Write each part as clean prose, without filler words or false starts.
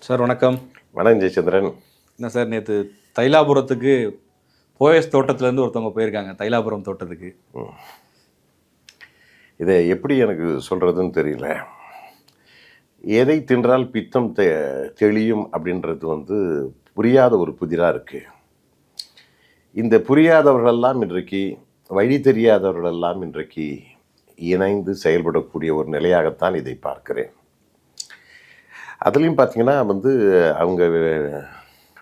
Sir வணக்கம். வணக்கம் ஜெயச்சந்திரன். என்ன சார், நேற்று தைலாபுரத்துக்கு போயஸ் தோட்டத்துலேருந்து ஒருத்தவங்க போயிருக்காங்க, தைலாபுரம் தோட்டத்துக்கு. இதை எப்படி எனக்கு சொல்கிறதுன்னு தெரியல. எதை தின்றால் பித்தம் தெளியும் அப்படின்றது புரியாத ஒரு புதிராக இருக்குது. இந்த புரியாதவர்களெல்லாம் இன்றைக்கு, வழி தெரியாதவர்களெல்லாம் இன்றைக்கு இணைந்து செயல்படக்கூடிய ஒரு நிலையாகத்தான் இதை பார்க்கிறேன். அதுலேயும் பார்த்தீங்கன்னா அவங்க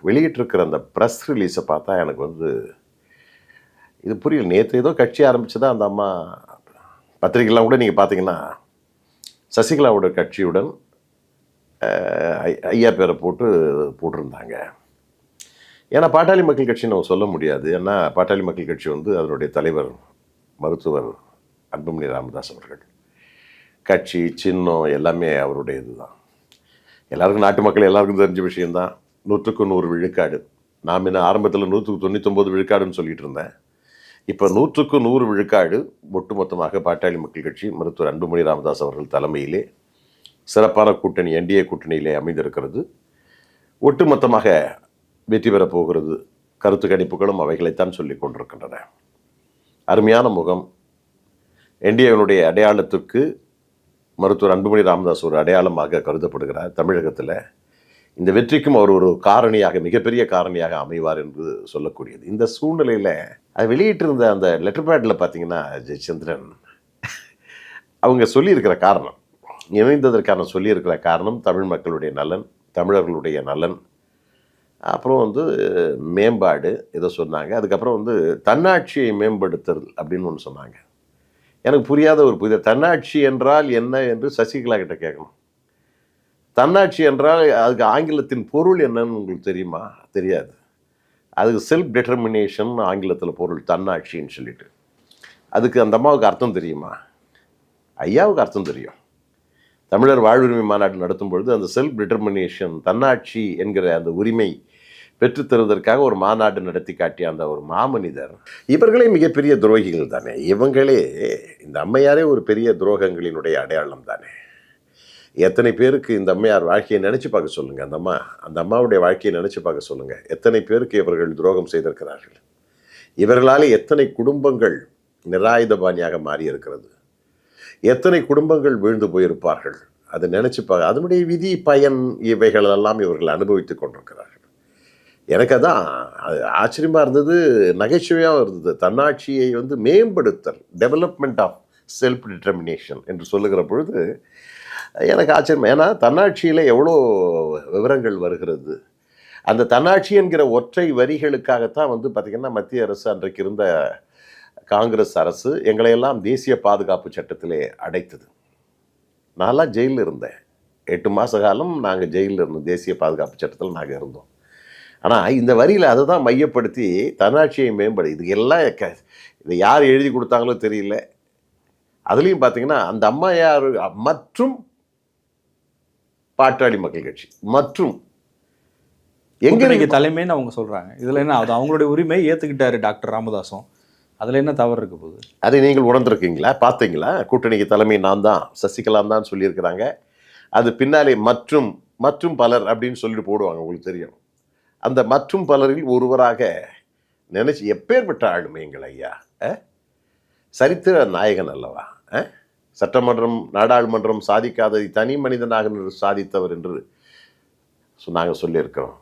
வெளியிட்டிருக்கிற அந்த ப்ரெஸ் ரிலீஸை பார்த்தா எனக்கு இது புரியல. நேற்று ஏதோ கட்சி ஆரம்பிச்சதா அந்த அம்மா பத்திரிகைலாம் கூட நீங்கள் பார்த்தீங்கன்னா சசிகலாவோட கட்சியுடன் ஐயா பேரை போட்டிருந்தாங்க. ஏன்னா பாட்டாளி மக்கள் கட்சி நம்ம சொல்ல முடியாது. ஏன்னா பாட்டாளி மக்கள் கட்சி அதனுடைய தலைவர் மருத்துவர் அன்புமணி ராமதாஸ் அவர்கள். கட்சி சின்னம் எல்லாமே அவருடைய இதுதான். எல்லாருக்கும், நாட்டு மக்கள் எல்லாருக்கும் தெரிஞ்ச விஷயந்தான். 100க்கு 100 விழுக்காடு. நான் என்ன ஆரம்பத்தில் 199 விழுக்காடுன்னு சொல்லிட்டு இருந்தேன். இப்போ 100க்கு 100 விழுக்காடு ஒட்டுமொத்தமாக பாட்டாளி மக்கள் கட்சி மருத்துவர் அன்புமணி ராமதாஸ் அவர்கள் தலைமையிலே சிறப்பான கூட்டணி, என்டிஏ கூட்டணியிலே அமைந்திருக்கிறது. ஒட்டுமொத்தமாக வெற்றி பெறப் போகிறது. கருத்து கணிப்புகளும் அவைகளைத்தான் சொல்லி கொண்டிருக்கின்றன. அருமையான முகம். என்டிஏவினுடைய அடையாளத்துக்கு மருத்துவர் அன்புமணி ராமதாஸ் ஒரு அடையாளமாக கருதப்படுகிறார். தமிழகத்தில் இந்த வெற்றிக்கும் அவர் ஒரு காரணியாக, மிகப்பெரிய காரணியாக அமைவார் என்று சொல்லக்கூடியது. இந்த சூழ்நிலையில் அது வெளியிட்டிருந்த அந்த லெட்டர் பேடில் பார்த்தீங்கன்னா ஜெயச்சந்திரன், அவங்க சொல்லியிருக்கிற காரணம், இணைந்ததற்கான சொல்லியிருக்கிற காரணம் தமிழ் மக்களுடைய நலன், தமிழர்களுடைய நலன், அப்புறம் மேம்பாடு ஏதோ சொன்னாங்க. அதுக்கப்புறம் தன்னாட்சியை மேம்படுத்துதல் அப்படின்னு ஒன்று சொன்னாங்க. எனக்கு புரியாத ஒரு புதிய தன்னாட்சி என்றால் என்ன என்று சசிகலா கிட்ட கேட்கணும். தன்னாட்சி என்றால் அதுக்கு ஆங்கிலத்தின் பொருள் என்னன்னு உங்களுக்கு தெரியுமா? தெரியாது. அதுக்கு செல்ஃப் டிட்டர்மினேஷன் ஆங்கிலத்தில் பொருள், தன்னாட்சின்னு சொல்லிட்டு. அதுக்கு அந்த அம்மாவுக்கு அர்த்தம் தெரியுமா? ஐயாவுக்கு அர்த்தம் தெரியும். தமிழர் வாழ்வுரிமை மாநாடு நடத்தும் பொழுது அந்த செல்ஃப் டிட்டர்மினேஷன், தன்னாட்சி என்கிற அந்த உரிமை பெற்றுத்தருவதற்காக ஒரு மாநாடு நடத்தி காட்டிய அந்த ஒரு மாமனிதர். இவர்களே மிகப்பெரிய துரோகிகள் தானே. இவங்களே, இந்த அம்மையாரே ஒரு பெரிய துரோகங்களினுடைய அடையாளம் தானே. எத்தனை பேருக்கு இந்த அம்மையார் வாழ்க்கையை நினச்சி பார்க்க சொல்லுங்கள். அந்த அம்மாவுடைய வாழ்க்கையை நினச்சி பார்க்க சொல்லுங்கள். எத்தனை பேருக்கு இவர்கள் துரோகம் செய்திருக்கிறார்கள். இவர்களால் எத்தனை குடும்பங்கள் நிராயுதபாணியாக மாறி இருக்கிறது. எத்தனை குடும்பங்கள் வீழ்ந்து போயிருப்பார்கள். அதை நினச்சி பார்க்க, அதனுடைய விதி பயன் இவைகளெல்லாம் இவர்கள் அனுபவித்து கொண்டிருக்கிறார்கள். எனக்கு அதான் ஆச்சரியமாக இருந்தது, நகைச்சுவையாக இருந்தது. தன்னாட்சியை மேம்படுத்தல், டெவலப்மெண்ட் ஆஃப் செல்ஃப் டிட்டர்மினேஷன் என்று சொல்லுகிற பொழுது எனக்கு ஆச்சரியம். ஏன்னா தன்னாட்சியில் எவ்வளோ விவரங்கள் வருகிறது. அந்த தன்னாட்சி என்கிற ஒற்றை வரிகளுக்காகத்தான் பார்த்திங்கன்னா மத்திய அரசு, அன்றைக்கு இருந்த காங்கிரஸ் அரசு, எங்களையெல்லாம் தேசிய பாதுகாப்பு சட்டத்திலே அடைத்தது. நான்லாம் ஜெயிலில் இருந்தேன். 8 மாத காலம் நாங்கள் ஜெயிலில் இருந்தோம். தேசிய பாதுகாப்பு சட்டத்தில் நாங்கள் இருந்தோம். ஆனால் இந்த வரியில் அதை தான் மையப்படுத்தி தன்னாட்சியை மேம்படு, இது எல்லாம் இதை யார் எழுதி கொடுத்தாங்களோ தெரியல. அதுலேயும் பார்த்தீங்கன்னா அந்த அம்மையார் மற்றும் பாட்டாளி மக்கள் கட்சி மற்றும் எங்கே தலைமைன்னு அவங்க சொல்கிறாங்க. இதில் என்ன, அது அவங்களுடைய உரிமை, ஏற்றுக்கிட்டாரு டாக்டர் ராமதாஸும். அதில் என்ன தவறு இருக்க போகுது? அதை நீங்கள் உணர்ந்திருக்கீங்களா, பார்த்தீங்களா? கூட்டணிக்கு தலைமை நான் தான், சசிகலா தான் சொல்லியிருக்கிறாங்க. அது பின்னாலே மற்றும் மற்றும் பலர் அப்படின்னு சொல்லிட்டு போடுவாங்க. உங்களுக்கு தெரியும். அந்த மற்றும் பலரில் ஒருவராக நினைச்சு, எப்பேற்பட்ட ஆளுமை எங்கள் ஐயா, சரித்திர நாயகன் அல்லவா. சட்டமன்றம், நாடாளுமன்றம் சாதிக்காததை தனி மனிதனாக சாதித்தவர் என்று நாங்கள் சொல்லியிருக்கிறோம்.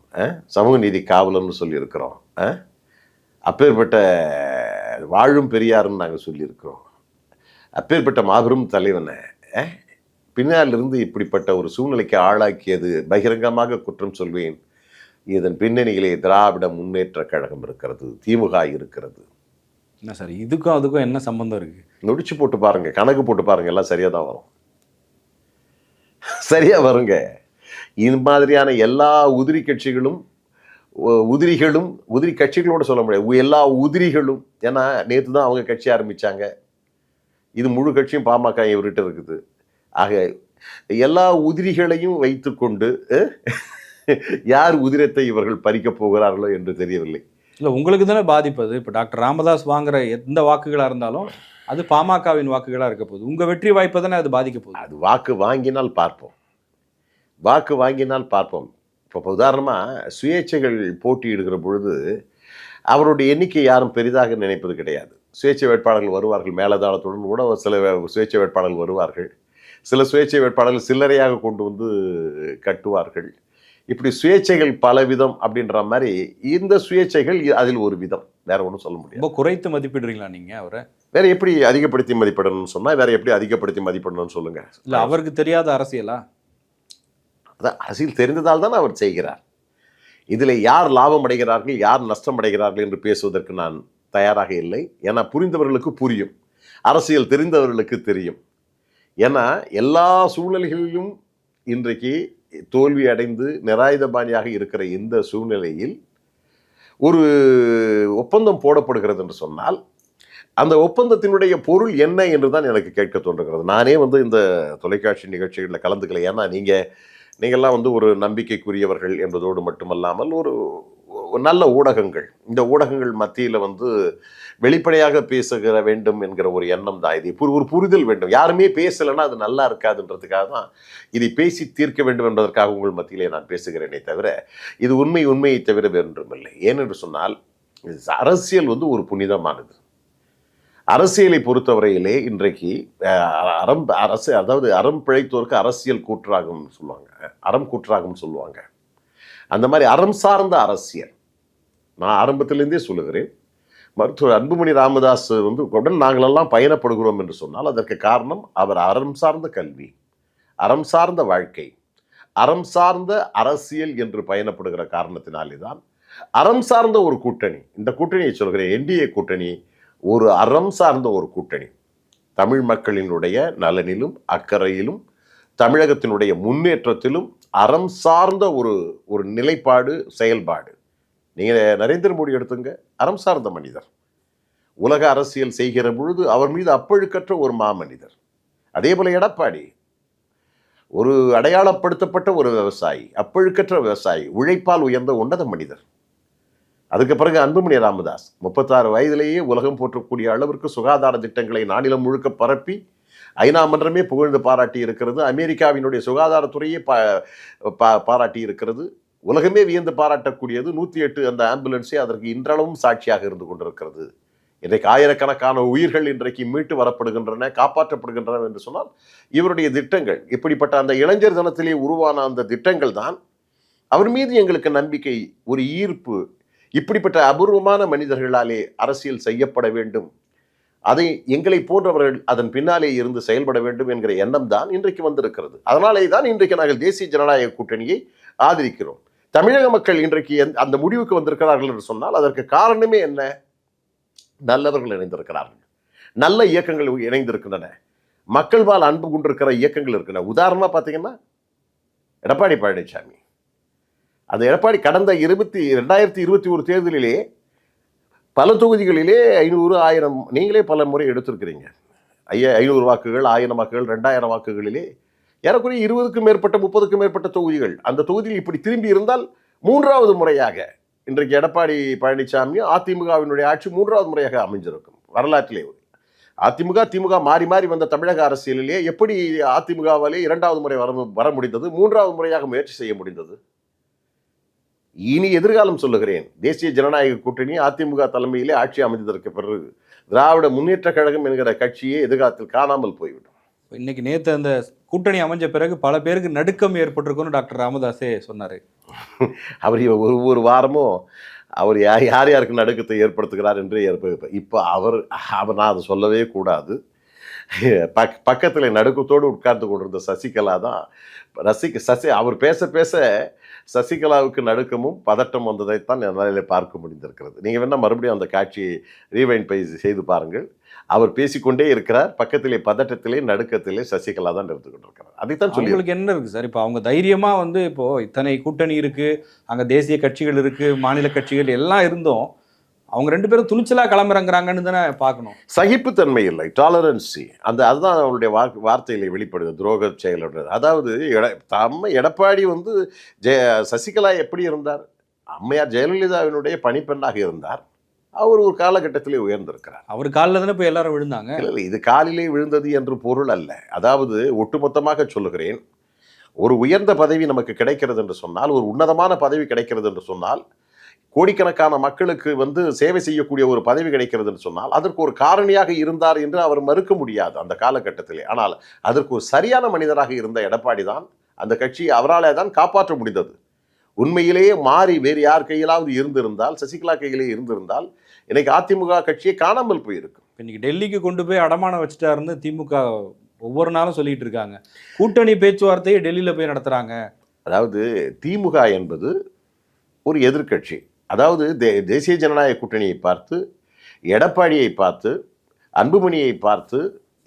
சமூக நீதி காவலர்னு சொல்லியிருக்கிறோம். அப்பேற்பட்ட வாழும் பெரியாருன்னு நாங்கள் சொல்லியிருக்கிறோம். அப்பேற்பட்ட மாபெரும் தலைவனை பின்னாலிருந்து இப்படிப்பட்ட ஒரு சூழ்நிலைக்கு ஆளாக்கியது பகிரங்கமாக குற்றம் சொல்வேன். இதன் பின்னணியிலே திராவிட முன்னேற்ற கழகம் இருக்கிறது, திமுக இருக்கிறது. என்ன சார், இதுக்கும் அதுக்கும் என்ன சம்பந்தம் இருக்குது? நொடிச்சு போட்டு பாருங்கள், கணக்கு போட்டு பாருங்கள், எல்லாம் சரியாக தான் வரும். சரியாக வருங்க. இது மாதிரியான எல்லா உதிரி கட்சிகளும், உதிரி கட்சிகளோடு சொல்ல முடியாது, எல்லா உதிரிகளும். ஏன்னா நேற்று தான் அவங்க கட்சி ஆரம்பித்தாங்க. இது முழு கட்சியும் பாமக இவர்கிட்ட இருக்குது. ஆக எல்லா உதிரிகளையும் வைத்து கொண்டு யார் உதிரத்தை இவர்கள் பறிக்கப் போகிறார்களோ என்று தெரியவில்லை. இல்லை, உங்களுக்கு தானே பாதிப்பது. இப்போ டாக்டர் ராமதாஸ் வாங்குற எந்த வாக்குகளாக இருந்தாலும் அது பாமகவின் வாக்குகளாக இருக்க போகுது. உங்கள் வெற்றி வாய்ப்பை தானே அது பாதிக்க போகுது. அது வாக்கு வாங்கினால் பார்ப்போம். இப்போ உதாரணமாக சுயேட்சைகள் போட்டியிடுகிற பொழுது அவருடைய எண்ணிக்கை யாரும் பெரிதாக நினைப்பது கிடையாது. சுயேட்சை வேட்பாளர்கள் வருவார்கள், மேலதாளத்துடன் கூட சில சுயேட்சை வேட்பாளர்கள் வருவார்கள். சில சுயேட்சை வேட்பாளர்கள் சில்லறையாக கொண்டு வந்து கட்டுவார்கள். இப்படி சுயேட்சைகள் பலவிதம் அப்படின்ற மாதிரி இந்த சுயேட்சைகள் அதில் ஒரு விதம். வேற ஒன்றும் சொல்ல முடியாது. ரொம்ப குறைத்து மதிப்பிடுறீங்களா நீங்க அவரை? வேற எப்படி அதிகப்படுத்தி மதிப்பிடணும்னு சொன்னா வேற எப்படி அதிகப்படுத்தி மதிப்பிடணும்னு சொல்லுங்க. இல்ல அவருக்கு தெரியாத அரசியலா? அதான் அரசியல் தெரிந்ததால் தான் அவர் செய்கிறார். இதில் யார் லாபம் அடைகிறார்கள், யார் நஷ்டம் அடைகிறார்கள் என்று பேசுவதற்கு நான் தயாராக இல்லை. ஏன்னா புரிந்தவர்களுக்கு புரியும், அரசியல் தெரிந்தவர்களுக்கு தெரியும். ஏன்னா எல்லா சூழ்நிலைகளிலும் இன்றைக்கு தோல்வி அடைந்து நிராயுதபாணியாக இருக்கிற இந்த சூழ்நிலையில் ஒரு ஒப்பந்தம் போடப்படுகிறது என்று சொன்னால் அந்த ஒப்பந்தத்தினுடைய பொருள் என்ன என்று தான் எனக்கு கேட்க தோன்றுகிறது. நானே இந்த தொலைக்காட்சி நிகழ்ச்சிகளில் கலந்துக்கல. ஏன்னா நீங்கள்லாம் ஒரு நம்பிக்கைக்குரியவர்கள் என்பதோடு மட்டுமல்லாமல் ஒரு நல்ல ஊடகங்கள், இந்த ஊடகங்கள் மத்தியில் வெளிப்படையாக பேசுகிற வேண்டும் என்கிற ஒரு எண்ணம் தான். இது ஒரு புரிதல் வேண்டும். யாருமே பேசலைன்னா அது நல்லா இருக்காதுன்றதுக்காக தான் இதை பேசி தீர்க்க வேண்டும் என்பதற்காக உங்கள் மத்தியிலே நான் பேசுகிறேனே தவிர இது உண்மையை தவிர வேறொன்றுமில்லை. ஏனென்று சொன்னால் அரசியல் ஒரு புனிதமானது. அரசியலை பொறுத்தவரையிலே இன்றைக்கு அறம் பிழைத்தோருக்கு அரசியல் கூற்றாகும்னு சொல்லுவாங்க, அறம் கூற்றாகும்னு சொல்லுவாங்க. அந்த மாதிரி அறம் சார்ந்த அரசியல் நான் ஆரம்பத்திலேருந்தே சொல்லுகிறேன். மருத்துவர் அன்புமணி ராமதாஸ் உடன் நாங்களெல்லாம் பயணப்படுகிறோம் என்று சொன்னால் அதற்கு காரணம் அவர் அறம் சார்ந்த கல்வி, அறம் சார்ந்த வாழ்க்கை, அறம் சார்ந்த அரசியல் என்று பயணப்படுகிற காரணத்தினாலே தான் அறம் சார்ந்த ஒரு கூட்டணி. இந்த கூட்டணியை சொல்கிறேன், என்டிஏ கூட்டணி ஒரு அறம் சார்ந்த ஒரு கூட்டணி. தமிழ் மக்களினுடைய நலனிலும் அக்கறையிலும் தமிழகத்தினுடைய முன்னேற்றத்திலும் அறம் சார்ந்த ஒரு நிலைப்பாடு, செயல்பாடு. நீங்கள் நரேந்திர மோடி எடுத்துங்க, அறம் சார்ந்த மனிதர். உலக அரசியல் செய்கிற பொழுது அவர் மீது அப்பழுக்கற்ற ஒரு மாமனிதர். அதே போல எடப்பாடி ஒரு அடையாளப்படுத்தப்பட்ட ஒரு விவசாயி, அப்பழுக்கற்ற விவசாயி, உழைப்பால் உயர்ந்த உன்னத மனிதர். அதுக்கு பிறகு அன்புமணி ராமதாஸ் 36 வயதிலேயே உலகம் போற்றக்கூடிய அளவிற்கு சுகாதார திட்டங்களை நானிலம் முழுக்க பரப்பி ஐநா மன்றமே புகழ்ந்து பாராட்டி இருக்கிறது. அமெரிக்காவினுடைய சுகாதாரத்துறையே பாராட்டி இருக்கிறது. உலகமே வியந்து பாராட்டக்கூடியது. 108 அந்த ஆம்புலன்ஸே அதற்கு இன்றளவும் சாட்சியாக இருந்து கொண்டிருக்கிறது. இன்றைக்கு ஆயிரக்கணக்கான உயிர்கள் இன்றைக்கு மீட்டு வரப்படுகின்றன, காப்பாற்றப்படுகின்றன என்று சொன்னால் இவருடைய திட்டங்கள், இப்படிப்பட்ட அந்த இளைஞர் தினத்திலே உருவான அந்த திட்டங்கள் தான் அவர் மீது எங்களுக்கு நம்பிக்கை, ஒரு ஈர்ப்பு. இப்படிப்பட்ட அபூர்வமான மனிதர்களாலே அரசியல் செய்யப்பட வேண்டும், அதை எங்களை போன்றவர்கள் அதன் பின்னாலே இருந்து செயல்பட வேண்டும் என்கிற எண்ணம் தான் இன்றைக்கு வந்திருக்கிறது. அதனாலே தான் இன்றைக்கு நாங்கள் தேசிய ஜனநாயக கூட்டணியை ஆதரிக்கிறோம். தமிழக மக்கள் இன்றைக்கு அந்த முடிவுக்கு வந்திருக்கிறார்கள் என்று சொன்னால் அதற்கு காரணமே என்ன? நல்லவர்கள் இணைந்திருக்கிறார்கள், நல்ல இயக்கங்கள் இணைந்திருக்கின்றன, மக்கள் பால் அன்பு கொண்டிருக்கிற இயக்கங்கள் இருக்கின்றன. உதாரணமாக பார்த்தீங்கன்னா எடப்பாடி பழனிசாமி. அந்த எடப்பாடி கடந்த 2021 தேர்தலிலே பல தொகுதிகளிலே 500, 1000 நீங்களே பல முறை எடுத்திருக்கிறீங்க. 500 வாக்குகள், 1000 வாக்குகள், 2000 வாக்குகளிலே ஏறக்குறைய 20க்கும் மேற்பட்ட 30க்கும் மேற்பட்ட தொகுதிகள். அந்த தொகுதியில் இப்படி திரும்பி இருந்தால் 3வது முறையாக இன்றைக்கு எடப்பாடி பழனிசாமியும் அதிமுகவினுடைய ஆட்சி 3வது முறையாக அமைஞ்சிருக்கும் வரலாற்றிலே. அதிமுக திமுக மாறி மாறி வந்த தமிழக அரசியலிலே எப்படி அதிமுகவாலே 2வது முறை வர முடிந்தது, 3வது முறையாக முயற்சி செய்ய முடிந்தது? இனி எதிர்காலம் சொல்லுகிறேன். தேசிய ஜனநாயக கூட்டணி அதிமுக தலைமையிலே ஆட்சி அமைந்ததற்கு பிறகு திராவிட முன்னேற்ற கழகம் என்கிற கட்சியே எதிர்காலத்தில் காணாமல் போய்விடும். இன்னைக்கு நேற்று அந்த கூட்டணி அமைஞ்ச பிறகு பல பேருக்கு நடுக்கம் ஏற்பட்டிருக்குன்னு டாக்டர் ராமதாஸே சொன்னார். அவர் ஒரு வாரமும் அவர் யாருக்கு நடுக்கத்தை ஏற்படுத்துகிறார் என்று இப்போ அவர் நான் அதை சொல்லவே கூடாது. பக்கத்தில் நடுக்கத்தோடு உட்கார்ந்து கொண்டிருந்த சசிகலா தான் அவர் பேச சசிகலாவுக்கு நடுக்கமும் பதட்டம் வந்ததைத்தான் என்னால் பார்க்க முடிந்திருக்கிறது. நீங்கள் வேணால் மறுபடியும் அந்த காட்சியை ரீவைண்ட் செய்து பாருங்கள். அவர் பேசிக்கொண்டே இருக்கிறார், பக்கத்திலே பதட்டத்திலே நடுக்கத்திலே சசிகலா தான் இருந்து கொண்டிருக்கிறார். அதைத்தான் சொல்லி உங்களுக்கு என்ன இருக்குது சார்? இப்போ அவங்க தைரியமாக இப்போது இத்தனை கூட்டணி இருக்குது, அங்கே தேசிய கட்சிகள் இருக்குது, மாநில கட்சிகள் எல்லாம் இருந்தோம், அவங்க 2 பேரும் துணிச்சலாக கிளம்புறாங்கிறாங்கன்னு தானே பார்க்கணும். சகிப்புத்தன்மை இல்லை, டாலரன்சி. அதுதான் அவருடைய வார்த்தையில வெளிப்படுது, துரோக செயலுடைய. அதாவது எடப்பாடி சசிகலா எப்படி இருந்தார்? அம்மையார் ஜெயலலிதாவினுடைய பணிப்பெண்ணாக இருந்தார். அவர் ஒரு காலகட்டத்திலே உயர்ந்திருக்கிறார். அவர் காலில் தானே இப்போ எல்லாரும் விழுந்தாங்க. இல்லை, இது காலிலே விழுந்தது என்று பொருள் அல்ல. அதாவது ஒட்டுமொத்தமாக சொல்லுகிறேன், ஒரு உயர்ந்த பதவி நமக்கு கிடைக்கிறது என்று சொன்னால், ஒரு உன்னதமான பதவி கிடைக்கிறது என்று சொன்னால், கோடிக்கணக்கான மக்களுக்கு சேவை செய்யக்கூடிய ஒரு பதவி கிடைக்கிறது என்று சொன்னால், அதற்கு ஒரு காரணியாக இருந்தார் என்று அவர் மறுக்க முடியாது அந்த காலகட்டத்திலே. ஆனால் அதற்கு ஒரு சரியான மனிதராக இருந்த எடப்பாடி தான் அந்த கட்சியை அவராலே தான் காப்பாற்ற முடிந்தது. உண்மையிலேயே மாறி வேறு யார் கையிலாவது இருந்திருந்தால், சசிகலா கையிலே இருந்திருந்தால், இன்னைக்கு அதிமுக கட்சியை காணாமல் போயிருக்கும். இன்னைக்கு டெல்லிக்கு கொண்டு போய் அடமானம் வச்சுட்டாருன்னு திமுக ஒவ்வொரு நாளும் சொல்லிட்டு இருக்காங்க. கூட்டணி பேச்சுவார்த்தையை டெல்லியில போய் நடத்துறாங்க. அதாவது திமுக என்பது ஒரு எதிர்க்கட்சி. அதாவது தேசிய ஜனநாயக கூட்டணியை பார்த்து, எடப்பாடியை பார்த்து, அன்புமணியை பார்த்து,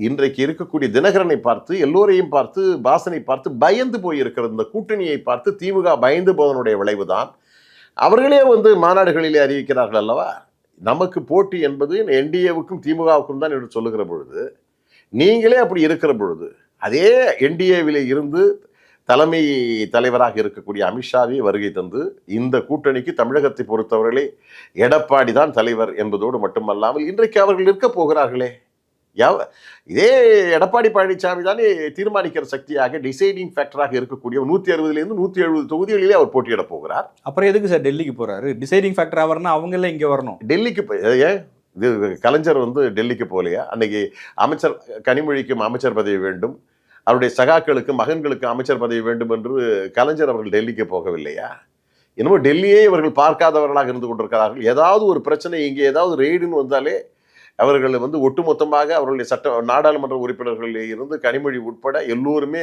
இன்றைக்கு இருக்கக்கூடிய தினகரனை பார்த்து, எல்லோரையும் பார்த்து, பாசனை பார்த்து பயந்து போயிருக்கிற இந்த கூட்டணியை பார்த்து திமுக பயந்து போவதனுடைய விளைவுதான். அவர்களே மாநாடுகளிலே அறிவிக்கிறார்கள் அல்லவா, நமக்கு போட்டி என்பது என்டிஏவுக்கும் திமுகவுக்கும் தான் என்று சொல்லுகிற பொழுது, நீங்களே அப்படி இருக்கிற பொழுது, அதே என்டிஏவிலே இருந்து தலைமை தலைவராக இருக்கக்கூடிய அமித்ஷாவை வருகை தந்து இந்த கூட்டணிக்கு தமிழகத்தை பொறுத்தவர்களே எடப்பாடி தான் தலைவர் என்பதோடு மட்டுமல்லாமல் இன்றைக்கு அவர்கள் இருக்க போகிறார்களே, இதே எடப்பாடி பழனிசாமி தானே தீர்மானிக்கிற சக்தியாக, டிசைடிங் ஃபேக்டராக இருக்கக்கூடிய 160 170 தொகுதிகளிலே அவர் போட்டியிட போகிறார். அப்புறம் எதுக்கு சார் டெல்லிக்கு போறாரு? டிசைடிங் ஃபேக்டர் அவர்னா அவங்க எல்லாம் இங்க வரணும். டெல்லிக்கு ஏன் இது கலைஞர் டெல்லிக்கு போகலையா? அன்னைக்கு அமைச்சர் கனிமொழிக்கும் அமைச்சர் பதவி வேண்டும், அவருடைய சகாக்களுக்கு மகன்களுக்கு அமைச்சர் பதவி வேண்டும் என்று கலைஞர் அவர்கள் டெல்லிக்கு போகவில்லையா? என்னமோ டெல்லியே இவர்கள் பார்க்காதவர்களாக இருந்து கொண்டிருக்கிறார்கள். ஏதாவது ஒரு பிரச்சனை, இங்கே ஏதாவது ரெய்டுன்னு வந்தாலே அவர்கள் ஒட்டுமொத்தமாக அவர்களுடைய நாடாளுமன்ற உறுப்பினர்களில் இருந்து கனிமொழி உட்பட எல்லோருமே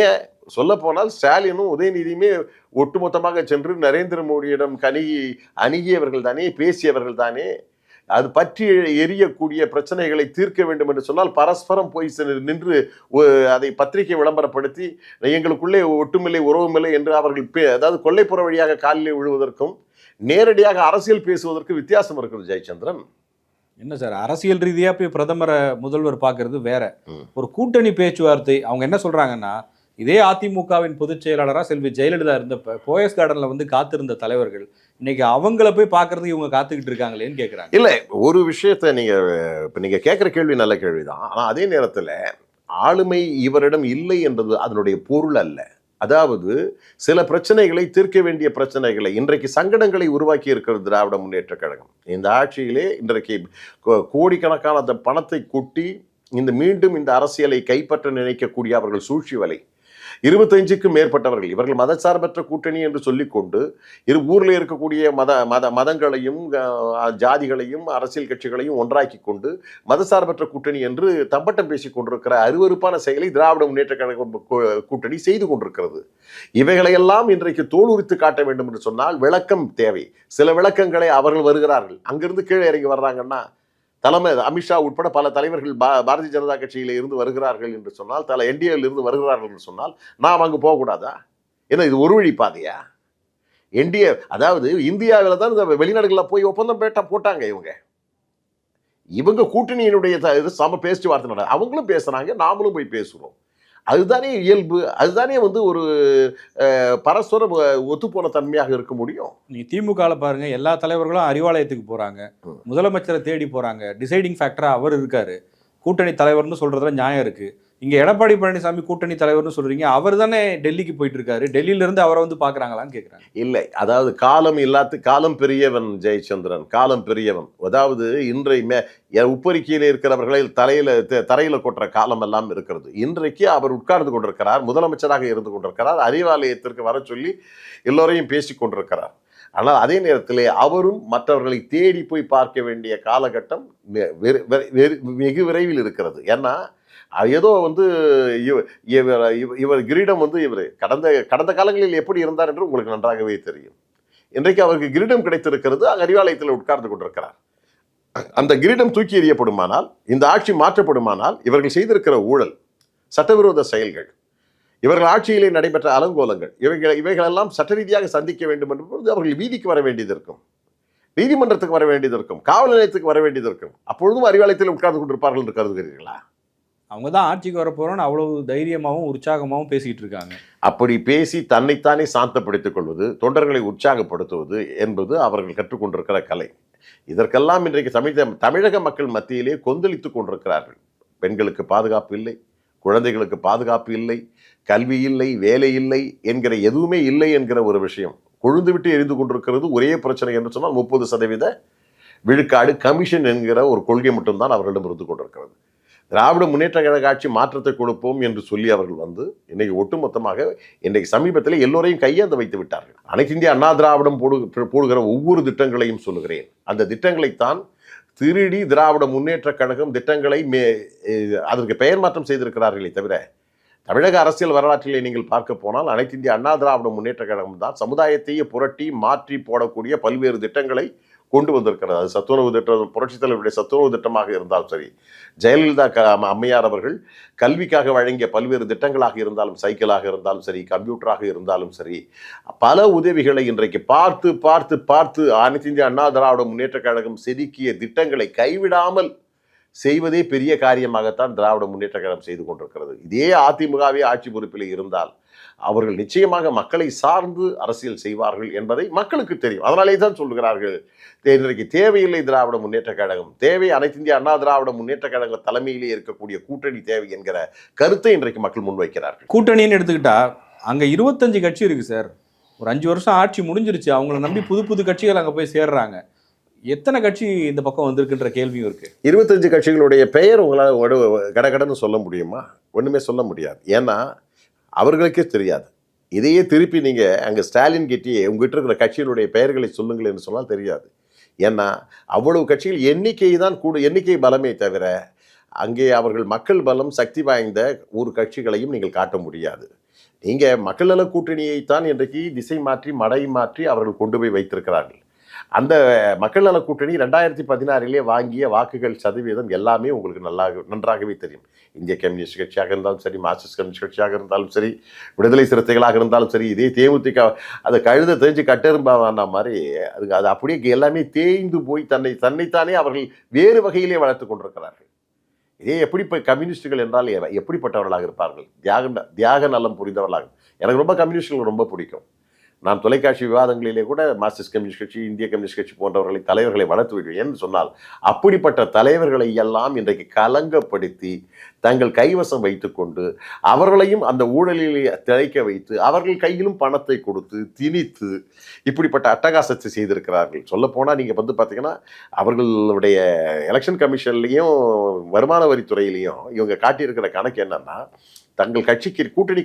ஏன் சொல்ல போனால் ஸ்டாலினும் உதயநிதியுமே ஒட்டுமொத்தமாக சென்று நரேந்திர மோடியிடம் அணுகியவர்கள் தானே, பேசியவர்கள் தானே. அது பற்றி எரியக்கூடிய பிரச்சனைகளை தீர்க்க வேண்டும் என்று சொன்னால் பரஸ்பரம் போய் நின்று அதை பத்திரிகை விளம்பரப்படுத்தி எங்களுக்குள்ளே ஒட்டுமில்லை உறவுமில்லை என்று அவர்கள் அதாவது கொல்லைப்புற வழியாக காலிலே விழுவதற்கும் நேரடியாக அரசியல் பேசுவதற்கு வித்தியாசம் இருக்கிறது. ஜெயச்சந்திரன், என்ன சார், அரசியல் ரீதியா போய் பிரதமரை முதல்வர் பார்க்கறது வேற. ஒரு கூட்டணி பேச்சுவார்த்தை அவங்க என்ன சொல்றாங்கன்னா, இதே அதிமுகவின் பொதுச் செயலாளராக செல்வி ஜெயலலிதா இருந்தப்ப போயஸ் கார்டன்ல காத்திருந்த தலைவர்கள் இன்னைக்கு அவங்கள போய் பார்க்கறதுக்கு இவங்க காத்துக்கிட்டு இருக்காங்களேன்னு கேட்குறாங்க. இல்லை, ஒரு விஷயத்த நீங்க கேட்குற கேள்வி நல்ல கேள்விதான். ஆனால் அதே நேரத்தில் ஆளுமை இவரிடம் இல்லை என்பது அதனுடைய பொருள் அல்ல. அதாவது சில பிரச்சனைகளை தீர்க்க வேண்டிய பிரச்சனைகளை, இன்றைக்கு சங்கடங்களை உருவாக்கி இருக்கிறது திராவிட முன்னேற்ற கழகம். இந்த ஆட்சியிலே இன்றைக்கு கோடிக்கணக்கான அந்த பணத்தை கொட்டி மீண்டும் இந்த அரசியலை கைப்பற்ற நினைக்கக்கூடிய அவர்கள் சூழ்ச்சி வலை 25க்கும் மேற்பட்டவர்கள், இவர்கள் மதசார்பற்ற கூட்டணி என்று சொல்லிக்கொண்டு ஊரில் இருக்கக்கூடிய மதங்களையும் ஜாதிகளையும் அரசியல் கட்சிகளையும் ஒன்றாக்கி கொண்டு மதசார்பற்ற கூட்டணி என்று தம்பட்டம் பேசிக் கொண்டிருக்கிற அருவருப்பான செயலை திராவிட முன்னேற்ற கழக கூட்டணி செய்து கொண்டிருக்கிறது. இவைகளையெல்லாம் இன்றைக்கு தோலுரித்து காட்ட வேண்டும் என்று சொன்னால் விளக்கம் தேவை. சில விளக்கங்களை அவர்கள் வருகிறார்கள், அங்கிருந்து கீழே இறங்கி வர்றாங்கன்னா, தலைமை அமித்ஷா உட்பட பல தலைவர்கள் பாரதிய ஜனதா கட்சியில இருந்து வருகிறார்கள் என்று சொன்னால், என்டிஏல இருந்து வருகிறார்கள் என்று சொன்னால் நாம் அங்கு போகக்கூடாதா? ஏன்னா இது ஒரு வழி பாதையா? என்டிஏ அதாவது இந்தியாவில் தான் இந்த வெளிநாடுகளில் போய் ஒப்பந்தம் போட்டாங்க. இவங்க கூட்டணியினுடைய சம பேச்சுவார்த்தை அவங்களும் பேசுறாங்க, நாமளும் போய் பேசுகிறோம். அதுதானே இயல்பு, அதுதானே ஒரு பரஸ்பர ஒத்துப்போன தன்மையாக இருக்க முடியும். நீ திமுகல பாருங்க, எல்லா தலைவர்களும் அறிவாலயத்துக்கு போறாங்க, முதலமைச்சரை தேடி போறாங்க, டிசைடிங் ஃபேக்டரா அவர் இருக்காரு, கூட்டணி தலைவர்னு சொல்றதுல நியாயம் இருக்கு. இங்க எடப்பாடி பழனிசாமி கூட்டணி தலைவர்னு சொல்றீங்க, அவர் தானே டெல்லிக்கு போயிட்டு இருக்காரு, டெல்லியில இருந்து அவரை பாக்குறாங்களான்னு கேட்கிறாங்க. இல்லை, அதாவது காலம் பெரியவன் ஜெயச்சந்திரன், காலம் பெரியவன். அதாவது இன்றைய உப்பரிக்கையில் இருக்கிறவர்களை தரையில கொட்டுற காலம் எல்லாம் இருக்கிறது. இன்றைக்கு அவர் உட்கார்ந்து கொண்டிருக்கிறார், முதலமைச்சராக இருந்து கொண்டிருக்கிறார், அறிவாலயத்திற்கு வர சொல்லி எல்லோரையும் பேசி கொண்டிருக்கிறார். ஆனால் அதே நேரத்திலே அவரும் மற்றவர்களை தேடி போய் பார்க்க வேண்டிய காலகட்டம் வெகு விரைவில் இருக்கிறது. ஏன்னா ஏதோ இவர் கிரீடம் இவர் கடந்த காலங்களில் எப்படி இருந்தார் என்று உங்களுக்கு நன்றாகவே தெரியும். இன்றைக்கு அவருக்கு கிரீடம் கிடைத்திருக்கிறது, அறிவாலயத்தில் உட்கார்ந்து கொண்டிருக்கிறார். அந்த கிரீடம் தூக்கி எறியப்படுமானால், இந்த ஆட்சி மாற்றப்படுமானால், இவர்கள் செய்திருக்கிற ஊழல், சட்டவிரோத செயல்கள், இவர்கள் ஆட்சியிலே நடைபெற்ற அலங்கோலங்கள், இவைகளெல்லாம் சட்ட ரீதியாக சந்திக்க வேண்டும் என்று அவர்கள் வீதிக்கு வர வேண்டியது இருக்கும், நீதிமன்றத்துக்கு வர வேண்டியது இருக்கும், காவல் நிலையத்துக்கு வர வேண்டியது இருக்கும். அப்பொழுதும் அறிவாலயத்தில் உட்கார்ந்து கொண்டிருப்பார்கள் என்று கருதுகிறீர்களா? அவங்க தான் ஆட்சிக்கு வரப்போறோன்னு அவ்வளவு தைரியமாகவும் உற்சாகமாகவும் பேசிக்கிட்டு இருக்காங்க. அப்படி பேசி தன்னைத்தானே சாந்தப்படுத்திக் கொள்வது, தொண்டர்களை உற்சாகப்படுத்துவது என்பது அவர்கள் கற்றுக்கொண்டிருக்கிற கலை. இதற்கெல்லாம் இன்றைக்கு தமிழக மக்கள் மத்தியிலே கொந்தளித்துக் கொண்டிருக்கிறார்கள். பெண்களுக்கு பாதுகாப்பு இல்லை, குழந்தைகளுக்கு பாதுகாப்பு இல்லை, கல்வி இல்லை, வேலை இல்லை என்கிற எதுவுமே இல்லை என்கிற ஒரு விஷயம் கொழுந்து விட்டு எரிந்து கொண்டிருக்கிறது. ஒரே பிரச்சனை என்று சொன்னால் 30% விழுக்காடு கமிஷன் என்கிற ஒரு கொள்கை மட்டும்தான் அவர்களிடம் இருந்து கொண்டிருக்கிறது. திராவிட முன்னேற்ற கழக ஆட்சி மாற்றத்தை கொடுப்போம் என்று சொல்லி அவர்கள் வந்து இன்னைக்கு ஒட்டுமொத்தமாக இன்றைக்கு சமீபத்தில் எல்லோரையும் கையேந்த வைத்து விட்டார்கள். அனைத்து இந்திய அண்ணா திராவிடம் போடுகிற ஒவ்வொரு திட்டங்களையும் சொல்லுகிறேன். அந்த திட்டங்களைத்தான் திருடி திராவிட முன்னேற்ற கழகம் திட்டங்களை அதற்கு பெயர் மாற்றம் செய்திருக்கிறார்களே தவிர, தமிழக அரசியல் வரலாற்றிலே நீங்கள் பார்க்க போனால் அனைத்து இந்திய அண்ணா திராவிட முன்னேற்ற கழகம் தான் சமுதாயத்தையே புரட்டி மாற்றி போடக்கூடிய பல்வேறு திட்டங்களை கொண்டு வந்திருக்கிறது. அது சத்துணவு திட்டம், புரட்சித் தலைவருடைய சத்துணவு திட்டமாக இருந்தாலும் சரி, ஜெயலலிதா அம்மையார் அவர்கள் கல்விக்காக வழங்கிய பல்வேறு திட்டங்களாக இருந்தாலும், சைக்கிளாக இருந்தாலும் சரி, கம்ப்யூட்டராக இருந்தாலும் சரி, பல உதவிகளை இன்றைக்கு பார்த்து பார்த்து பார்த்து அனைத்து இந்திய அண்ணா திராவிட முன்னேற்ற கழகம் செதுக்கிய திட்டங்களை கைவிடாமல் செய்வதே பெரிய காரியமாகத்தான் திராவிட முன்னேற்ற கழகம் செய்து கொண்டிருக்கிறது. இதே அதிமுகவே ஆட்சி பொறுப்பில் இருந்தால் அவர்கள் நிச்சயமாக மக்களை சார்ந்து அரசியல் செய்வார்கள் என்பதை மக்களுக்கு தெரியும். அதனாலே தான் சொல்லுகிறார்கள், இன்றைக்கு தேவையில்லை திராவிட முன்னேற்ற கழகம், தேவை அனைத்து இந்திய அண்ணா திராவிட முன்னேற்ற கழக தலைமையிலே இருக்கக்கூடிய கூட்டணி தேவை என்கிற கருத்தை இன்றைக்கு மக்கள் முன்வைக்கிறார்கள். கூட்டணின்னு எடுத்துக்கிட்டா அங்க 25 கட்சி இருக்கு சார். ஒரு 5 வருஷம் ஆட்சி முடிஞ்சிருச்சு. அவங்கள நம்பி புது புது கட்சிகள் அங்க போய் சேர்றாங்க. எத்தனை கட்சி இந்த பக்கம் வந்திருக்குன்ற கேள்வியும் இருக்கு. 25 கட்சிகளுடைய பெயர் உங்களால் கடகடன்னு சொல்ல முடியுமா? ஒண்ணுமே சொல்ல முடியாது. ஏன்னா அவர்களுக்கே தெரியாது. இதையே திருப்பி நீங்கள் அங்கே ஸ்டாலின் கிட்டே உங்ககிட்ட இருக்கிற கட்சிகளுடைய பெயர்களை சொல்லுங்கள் என்று சொன்னால் தெரியாது. ஏன்னா அவ்வளவு கட்சிகள் எண்ணிக்கை பலமே தவிர அங்கே அவர்கள் மக்கள் பலம் சக்தி வாய்ந்த ஒரு கட்சிகளையும் நீங்கள் காட்ட முடியாது. நீங்கள் மக்கள் நல கூட்டணியைத்தான் இன்றைக்கு திசை மாற்றி மடை மாற்றி அவர்கள் கொண்டு போய் வைத்திருக்கிறார்கள். அந்த மக்கள் நல கூட்டணி 2016 வாங்கிய வாக்குகள் சதவீதம் எல்லாமே உங்களுக்கு நன்றாகவே தெரியும். இந்திய கம்யூனிஸ்ட் கட்சியாக இருந்தாலும் சரி, மார்க்சிஸ்ட் கம்யூனிஸ்ட் கட்சியாக இருந்தாலும் சரி, விடுதலை சிறுத்தைகளாக இருந்தாலும் சரி, இதே தேமுதிக அதை கழுத தேய்ச்சி கட்டெரும்பான மாதிரி அது அப்படியே எல்லாமே தேய்ந்து போய் தன்னைத்தானே அவர்கள் வேறு வகையிலே வளர்த்து கொண்டிருக்கிறார்கள். இதே எப்படி இப்போ கம்யூனிஸ்டுகள் என்றால் எப்படிப்பட்டவர்களாக இருப்பார்கள்? தியாக நலம் புரிந்தவர்களாக. எனக்கு ரொம்ப கம்யூனிஸ்டுகள் ரொம்ப பிடிக்கும். நான் தொலைக்காட்சி விவாதங்களிலே கூட மார்க்சிஸ்ட் கம்யூனிஸ்ட் கட்சி, இந்திய கம்யூனிஸ்ட் கட்சி போன்றவர்களை தலைவர்களை வளர்த்து விடுவேன் என்று சொன்னால், அப்படிப்பட்ட தலைவர்களை எல்லாம் இன்றைக்கு கலங்கப்படுத்தி தங்கள் கைவசம் வைத்துக்கொண்டு அவர்களையும் அந்த ஊழலிலே திளைக்க வைத்து அவர்கள் கையிலும் பணத்தை கொடுத்து திணித்து இப்படிப்பட்ட அட்டகாசத்தை செய்திருக்கிறார்கள். சொல்லப்போனால் நீங்கள் வந்து பார்த்தீங்கன்னா அவர்களுடைய எலெக்ஷன் கமிஷன்லேயும் வருமான வரித்துறையிலையும் இவங்க காட்டியிருக்கிற கணக்கு என்னன்னா, தங்கள் கட்சிக்கு கூட்டணி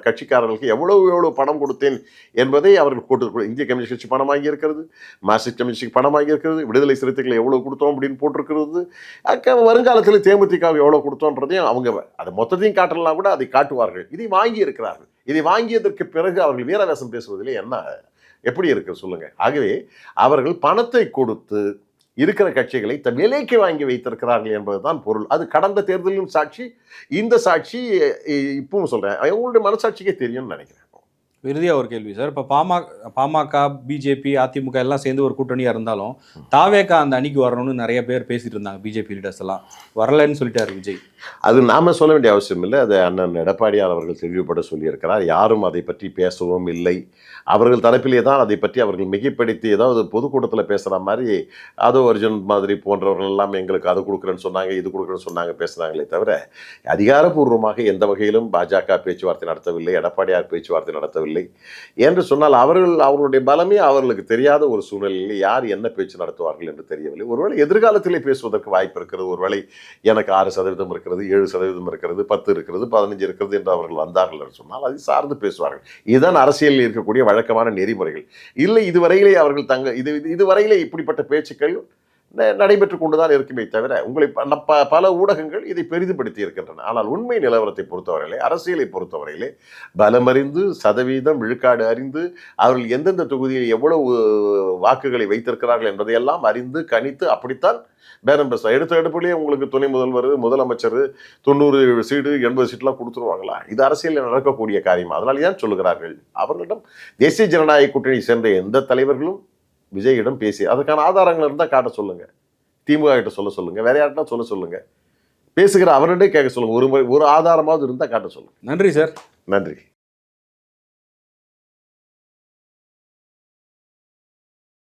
கட்சிக்காரர்களுக்கு எவ்வளவு பணம் கொடுத்தேன் என்பதை அவர்கள் போட்டு, இந்திய கம்யூனிஸ்ட் கட்சி பணம் வாங்கி இருக்கிறது, மார்க்சிஸ்ட் கம்யூனிஸ்ட் பணம் வாங்கி இருக்கிறது, விடுதலை சிறுத்தைகளை எவ்வளவு கொடுத்தோம் அப்படின்னு போட்டிருக்கிறது, வருங்காலத்தில் தேமுதிகவுக்கு எவ்வளவு கொடுத்தோன்றதையும் அவங்க அதை மொத்தத்தையும் காட்டலாம் கூட அதை காட்டுவார்கள். இதை வாங்கி இருக்கிறார்கள். இதை வாங்கியதற்கு பிறகு அவர்கள் வீரவேசம் பேசுவதிலே எப்படி இருக்கு சொல்லுங்க. ஆகவே அவர்கள் பணத்தை கொடுத்து இருக்கிற கட்சிகளை விலைக்கு வாங்கி வைத்திருக்கிறார்கள் என்பதுதான் பொருள். அது கடந்த தேர்தலிலும் சாட்சி, இந்த சாட்சி இப்பவும் சொல்றேன். அவங்களுடைய மனசாட்சிக்கே தெரியும்னு நினைக்கிறேன். இறுதியாக ஒரு கேள்வி சார். இப்போ பாமக, பிஜேபி, அதிமுக எல்லாம் சேர்ந்து ஒரு கூட்டணியாக இருந்தாலும் தாவேகா அந்த அணிக்கு வரணும்னு நிறைய பேர் பேசிட்டு இருந்தாங்க. பிஜேபி லீடர்ஸ் எல்லாம் வரலன்னு சொல்லிட்டாரு விஜய். அது நாம சொல்ல வேண்டிய அவசியம் இல்லை. அதை அண்ணன் எடப்பாடியார் அவர்கள் தெளிவுபட சொல்லியிருக்கிறார். யாரும் அதை பற்றி பேசவும் இல்லை. அவர்கள் தரப்பிலே தான் அதை பற்றி அவர்கள் மிகைப்படுத்தி ஏதாவது பொதுக்கூட்டத்தில் பேசுகிற மாதிரி அதோ அர்ஜுன் மாதிரி போன்றவர்கள் எல்லாம் எங்களுக்கு அது கொடுக்குறேன்னு சொன்னாங்க, இது கொடுக்குறேன்னு சொன்னாங்க பேசுகிறாங்களே தவிர அதிகாரப்பூர்வமாக எந்த வகையிலும் பாஜக பேச்சுவார்த்தை நடத்தவில்லை, எடப்பாடியார் பேச்சுவார்த்தை நடத்தவில்லை என்று சொன்னால் அவர்களுடைய பலமே அவர்களுக்கு தெரியாத ஒரு சூழ்நிலையில் யார் என்ன பேச்சு நடத்துவார்கள் என்று தெரியவில்லை. ஒருவேளை எதிர்காலத்திலே பேசுவதற்கு வாய்ப்பு இருக்கிறது. ஒருவேளை எனக்கு 6% இருக்கிறது, 7% இருக்கிறது, 10 இருக்கிறது, 15 இருக்கிறது என்று அவர்கள் வந்தார்கள் என்று சொன்னால் அதை சார்ந்து பேசுவார்கள். இதுதான் அரசியலில் இருக்கக்கூடிய வழக்கமான நெறிமுறைகள். இல்லை, இதுவரையிலே அவர்கள் இதுவரையிலே இப்படிப்பட்ட பேச்சுக்கள் நடைபெற்று கொண்டுதான் இருக்குமே தவிர உங்களை பல ஊடகங்கள் இதை பெரிதுபடுத்தி இருக்கின்றன. ஆனால் உண்மை நிலவரத்தை பொறுத்தவரையிலே, அரசியலை பொறுத்தவரையிலே பலமறிந்து சதவீதம் விழுக்காடு அறிந்து அவர்கள் எந்தெந்த தொகுதியில் எவ்வளவு வாக்குகளை வைத்திருக்கிறார்கள் என்பதையெல்லாம் அறிந்து கணித்து அப்படித்தான் பேரம் பேச. எடுத்த எடுப்புலேயே உங்களுக்கு துணை முதல்வர், முதலமைச்சர் 90 சீட்டு 80 சீட்லாம் கொடுத்துருவாங்களா? இது அரசியலில் நடக்கக்கூடிய காரியம். அதனால ஏன் சொல்லுகிறார்கள், அவர்களிடம் தேசிய ஜனநாயக கூட்டணி சேர்ந்த எந்த தலைவர்களும் விஜயிடம் பேசி அதுக்கான ஆதாரங்கள் இருந்தால் காட்ட சொல்லுங்க. திமுக கிட்ட சொல்லுங்க, வேற யார்கிட்ட சொல்லுங்க. பேசுகிற அவர்கிட்ட கேட்க சொல்லுங்க. ஒரு ஆதாரமாவது இருந்தால் காட்ட சொல்லுங்க. நன்றி சார். நன்றி.